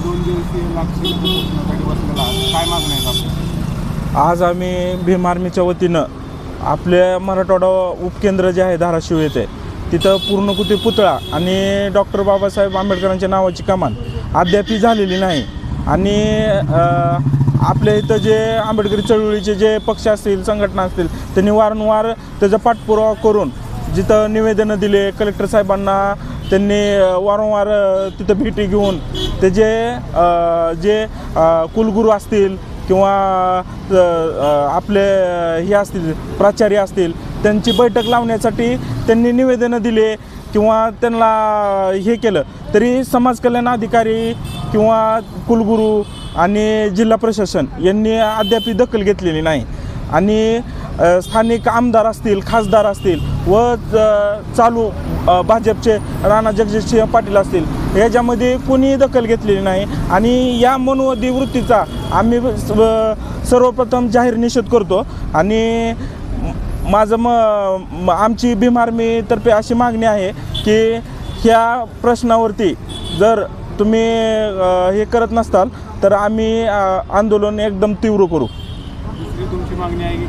तुम्ही 2 दिवसीय लाक्षणिक उपोषणासाठी बसलेला आहात. काय मागण्या आहेत आपल्या? आज आम्ही भीम आर्मीच्या वतीनं आपल्या मराठवाडा उपकेंद्र जे आहे धाराशिव येथे तिथं पूर्णकृती पुतळा आणि डॉक्टर बाबासाहेब आंबेडकरांच्या नावाची कमान अद्याप झालेली नाही. आणि आपल्या इथं जे आंबेडकरी चळवळीचे जे पक्ष असतील, संघटना असतील, त्यांनी वारंवार त्याचा पाठपुरावा करून जिथं निवेदनं दिले कलेक्टर साहेबांना, त्यांनी वारंवार तिथं भेटी घेऊन ते जे कुलगुरू असतील किंवा आपले हे असतील प्राचार्य असतील त्यांची बैठक लावण्यासाठी त्यांनी निवेदनं दिले किंवा त्यांना हे केलं, तरी समाज कल्याण अधिकारी किंवा कुलगुरू आणि जिल्हा प्रशासन यांनी अद्याप दखल घेतलेली नाही. आणि स्थानिक आमदार असतील, खासदार असतील व चालू भाजपचे राणा जगजितसिंह पाटील असतील याच्यामध्ये कोणीही दखल घेतलेली नाही. आणि या मनोवादी वृत्तीचा आम्ही सर्वप्रथम जाहीर निषेध करतो. आणि आमची भीम आर्मीतर्फे अशी मागणी आहे की ह्या प्रश्नावरती जर तुम्ही हे करत नसताल तर आम्ही आंदोलन एकदम तीव्र करू. दुसरी तुमची मागणी आहे की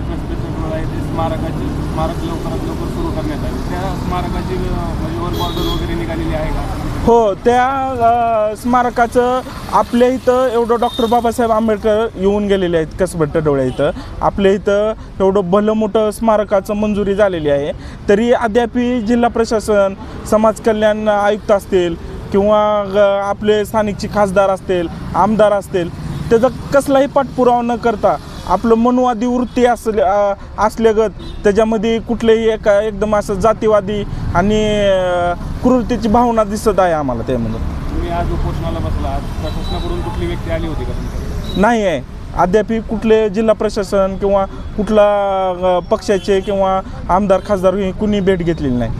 स्मारक लवकरात लवकर सुरू करण्यात आली. त्या स्मारकाची म्हणजे वर्क ऑर्डर वगैरे निघालेली आहे का? हो, त्या स्मारकाचं आपल्या इथं एवढं डॉक्टर बाबासाहेब आंबेडकर येऊन गेलेले आहेत कसबट डोळ्या इथं. आपल्या इथं एवढं भलं मोठं स्मारकाचं मंजुरी झालेली आहे, तरी अद्याप जिल्हा प्रशासन, समाज कल्याण आयुक्त असतील किंवा आपले स्थानिकचे खासदार असतील, आमदार असतील, त्याचा कसलाही पाठपुरावा न करता आपलं मनोवादी वृत्ती असल्यागत त्याच्यामध्ये कुठलेही एकदम असं जातीवादी आणि क्रूरतेची भावना दिसत आहे आम्हाला. त्यामध्ये तुम्ही आज उपोषणाला बसला, प्रशासनाकडून कुठली व्यक्ती आली होती का तुमच्याकडे? नाही आहे. अद्याप कुठले जिल्हा प्रशासन किंवा कुठला पक्षाचे किंवा आमदार खासदार कुणी भेट घेतलेली नाही.